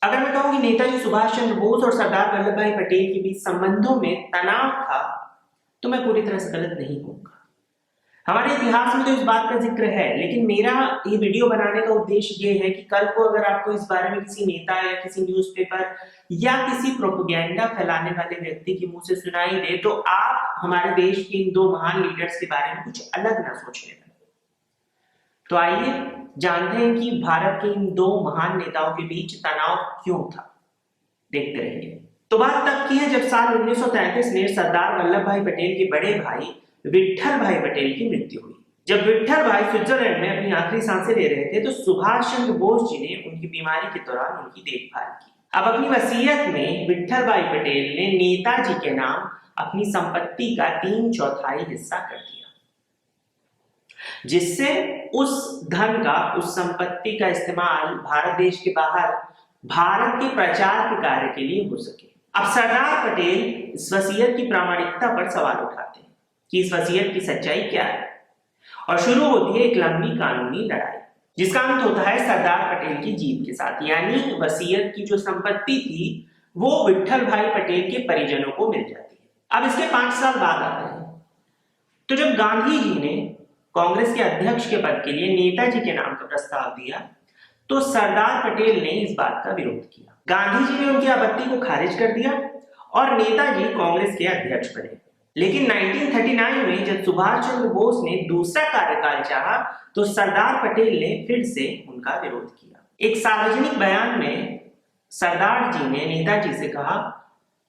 अगर मैं कहूं कि नेताजी सुभाष चंद्र बोस और सरदार वल्लभ भाई पटेल के बीच संबंधों में तनाव था, तो मैं पूरी तरह से गलत नहीं कहूंगा। हमारे इतिहास में तो इस बात का जिक्र है, लेकिन मेरा ये वीडियो बनाने का उद्देश्य ये है कि कल को अगर आपको इस बारे में किसी नेता या किसी न्यूज़पेपर या किसी प्रोपेगेंडा फैलाने वाले व्यक्ति के मुंह से सुनाई दे, तो आप हमारे देश के इन दो महान लीडर्स के बारे में कुछ अलग ना सोचने लगे। तो आइए जानते हैं कि भारत के इन दो महान नेताओं के बीच तनाव क्यों था। देखते रहिए। तो बात तब की है जब साल 1933 में सरदार वल्लभ भाई पटेल के बड़े भाई विट्ठल भाई पटेल की मृत्यु हुई। जब विट्ठल भाई स्विट्जरलैंड में अपनी आखिरी सांसें ले रहे थे, तो सुभाष चंद्र बोस जी ने उनकी बीमारी के दौरान उनकी देखभाल की। अब अपनी वसीयत में विट्ठल भाई पटेल ने नेताजी के नाम अपनी संपत्ति का 3/4 हिस्सा कर दिया, जिससे उस धन का, उस संपत्ति का इस्तेमाल भारत देश के बाहर भारत के प्रचार के कार्य के लिए हो सके। अब सरदार पटेल इस वसीयत की प्रामाणिकता पर सवाल उठाते हैं कि इस वसीयत की सच्चाई क्या है, और शुरू होती है एक लंबी कानूनी लड़ाई, जिसका अंत होता है सरदार पटेल की जीत के साथ। यानी वसीयत की जो संपत्ति थी वो विट्ठल भाई पटेल के परिजनों को मिल जाती है। अब इसके 5 साल बाद आते हैं, तो जब गांधी जी ने कांग्रेस के अध्यक्ष के पद के लिए नेताजी के नाम का प्रस्ताव दिया, तो सरदार पटेल ने इस बात का विरोध किया। गांधी जी ने उनकी आपत्ति को खारिज कर दिया और नेताजी कांग्रेस के अध्यक्ष बने। लेकिन 1939 में जब सुभाष चंद्र बोस ने दूसरा कार्यकाल चाहा, तो सरदार पटेल ने फिर से उनका विरोध किया। एक सार्वजनिक बयान में सरदार जी ने नेताजी से कहा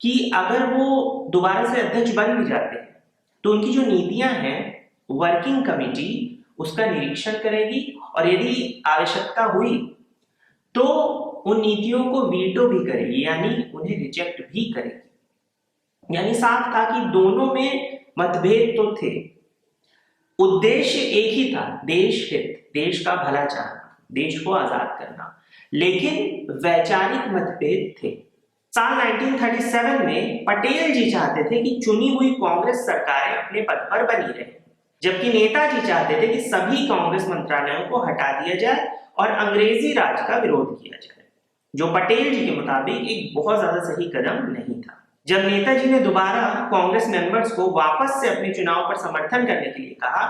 कि अगर वो दोबारा से अध्यक्ष बन भी जाते हैं, तो उनकी जो नीतियां हैं वर्किंग कमेटी उसका निरीक्षण करेगी, और यदि आवश्यकता हुई तो उन नीतियों को वीटो भी करेगी, यानी उन्हें रिजेक्ट भी करेगी। यानी साफ था कि दोनों में मतभेद तो थे, उद्देश्य एक ही था, देश हित, देश का भला चाहना, देश को आजाद करना, लेकिन वैचारिक मतभेद थे। साल 1937 में पटेल जी चाहते थे कि चुनी हुई कांग्रेस सरकारें अपने पद पर बनी रहे, जबकि नेताजी चाहते थे कि सभी कांग्रेस मंत्रालयों को हटा दिया जाए और अंग्रेजी राज का विरोध किया जाए, जो पटेल जी के मुताबिक एक बहुत ज्यादा सही कदम नहीं था। जब नेताजी ने दोबारा कांग्रेस मेंबर्स को वापस से अपने चुनाव पर समर्थन करने के लिए कहा,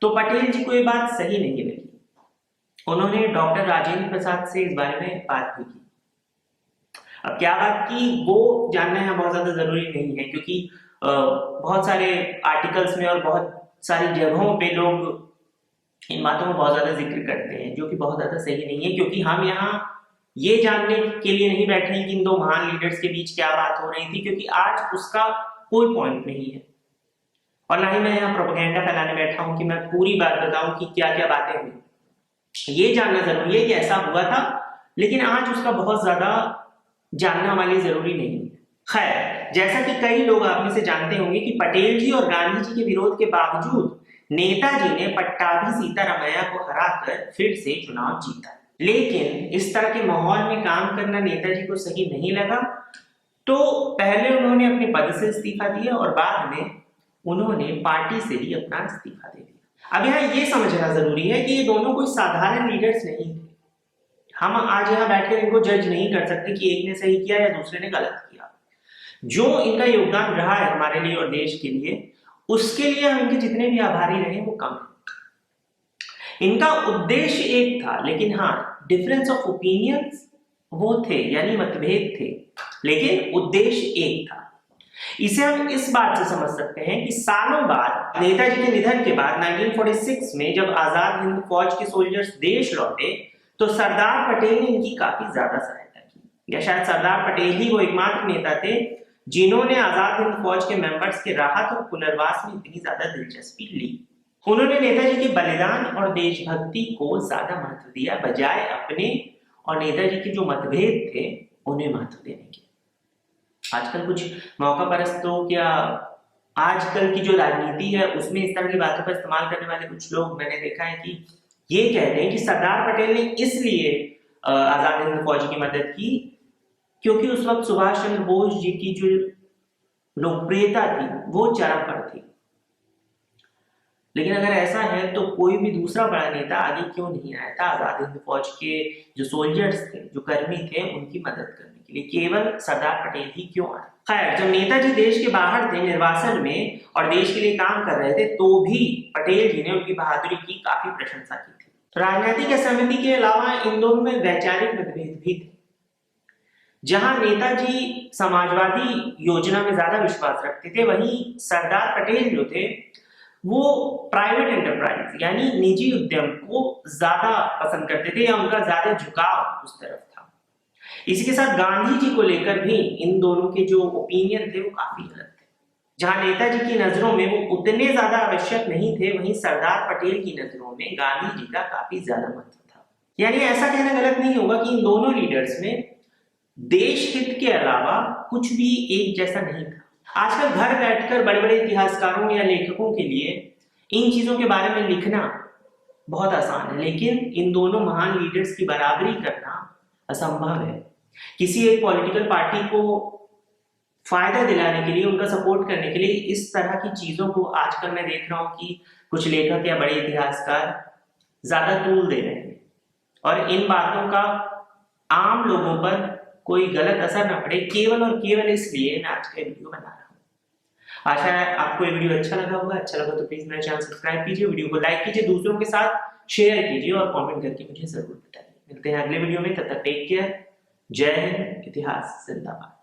तो पटेल जी को यह बात सही नहीं लगी। उन्होंने डॉक्टर राजेंद्र प्रसाद से इस बारे में बात भी की। अब क्या बात की वो जानना यहाँ बहुत ज्यादा जरूरी नहीं है, क्योंकि बहुत सारे आर्टिकल्स में और बहुत सारी जगहों पे लोग इन बातों में बहुत ज्यादा जिक्र करते हैं, जो कि बहुत ज्यादा सही नहीं है। क्योंकि हम यहाँ ये जानने के लिए नहीं बैठे हैं कि इन दो महान लीडर्स के बीच क्या बात हो रही थी, क्योंकि आज उसका कोई पॉइंट नहीं है, और ना ही मैं यहाँ प्रोपेगेंडा फैलाने बैठा हूं कि मैं पूरी बात बताऊं कि क्या क्या बातें हुई। ये जानना जरूरी है कि ऐसा हुआ था, लेकिन आज उसका बहुत ज्यादा जानना हमारे लिए जरूरी नहीं है। खैर, जैसा कि कई लोग आप में से जानते होंगे कि पटेल जी और गांधी जी के विरोध के बावजूद नेताजी ने पट्टाभी सीतारामैया को हराकर फिर से चुनाव जीता। लेकिन इस तरह के माहौल में काम करना नेताजी को सही नहीं लगा, तो पहले उन्होंने अपने पद से इस्तीफा दिया और बाद में उन्होंने पार्टी से ही अपना इस्तीफा दे दिया। अब यहाँ ये समझना जरूरी है कि ये दोनों कोई साधारण लीडर्स नहीं थे। हम आज यहाँ बैठकर इनको जज नहीं कर सकते कि एक ने सही किया या दूसरे ने गलत किया। जो इनका योगदान रहा है हमारे लिए और देश के लिए, उसके लिए हम इनके जितने भी आभारी रहे वो कम है। इनका उद्देश्य एक था, लेकिन हाँ, डिफरेंस ऑफ ओपिनियंस वो थे, यानी मतभेद थे, लेकिन उद्देश्य एक था। इसे हम इस बात से समझ सकते हैं कि सालों बाद नेताजी के निधन के बाद 1946 में जब आजाद हिंद फौज के सोल्जर्स देश लौटे, तो सरदार पटेल ने इनकी काफी ज्यादा सहायता की। या शायद सरदार पटेल ही वो एकमात्र नेता थे जिन्होंने आजाद हिंद फौज के मेंबर्स के राहत और पुनर्वास में इतनी ज्यादा दिलचस्पी ली। उन्होंने नेताजी के बलिदान और देशभक्ति को ज्यादा महत्व दिया, बजाय अपने और नेताजी के जो मतभेद थे उन्हें महत्व देने के। आजकल कुछ मौका परस्तों या आजकल की जो राजनीति है उसमें इस तरह की बातों का इस्तेमाल करने वाले कुछ लोग मैंने देखा है कि ये कहते हैं कि सरदार पटेल ने इसलिए आजाद हिंद फौज की मदद की क्योंकि उस वक्त सुभाष चंद्र बोस जी की जो लोकप्रियता थी वो चरम पर थी। लेकिन अगर ऐसा है तो कोई भी दूसरा बड़ा नेता आगे क्यों नहीं आया था आजाद हिंद फौज के जो सोल्जर्स थे, जो कर्मी थे, उनकी मदद करने के लिए? केवल सरदार पटेल ही क्यों आए? खैर, जब नेताजी देश के बाहर थे निर्वासन में और देश के लिए काम कर रहे थे, तो भी पटेल जी ने उनकी बहादुरी की काफी प्रशंसा की थी। राजनीतिक असहमति के अलावा इन दोनों में वैचारिक मतभेद भी थे। जहां नेताजी समाजवादी योजना में ज्यादा विश्वास रखते थे, वहीं सरदार पटेल जो थे वो प्राइवेट एंटरप्राइज यानी निजी उद्यम को ज्यादा पसंद करते थे, या उनका ज्यादा झुकाव उस तरफ था। इसी के साथ गांधी जी को लेकर भी इन दोनों के जो ओपिनियन थे वो काफी अलग थे। जहां नेताजी की नजरों में वो उतने ज्यादा आवश्यक नहीं थे, वहीं सरदार पटेल की नजरों में गांधी जी का काफी ज्यादा महत्व था। यानी ऐसा कहना गलत नहीं होगा कि इन दोनों लीडर्स में देश हित के अलावा कुछ भी एक जैसा नहीं था। आजकल घर बैठकर बड़े बड़े इतिहासकारों या लेखकों के लिए इन चीजों के बारे में लिखना बहुत आसान है, लेकिन इन दोनों महान लीडर्स की बराबरी करना असंभव है। किसी एक पॉलिटिकल पार्टी को फायदा दिलाने के लिए, उनका सपोर्ट करने के लिए इस तरह की चीजों को आजकल मैं देख रहा हूं कि कुछ लेखक या बड़े इतिहासकार ज्यादा तूल दे रहे हैं, और इन बातों का आम लोगों पर कोई गलत असर ना पड़े, केवल और केवल इसलिए मैं आज का वीडियो बना रहा हूं। आशा है आपको ये वीडियो अच्छा लगा होगा। अच्छा लगा तो प्लीज मेरा चैनल सब्सक्राइब कीजिए, वीडियो को लाइक कीजिए, दूसरों के साथ शेयर कीजिए और कमेंट करके मुझे जरूर बताइए। मिलते हैं अगले वीडियो में, तब तक टेक केयर। जय हिंद। इतिहास जिंदाबाद।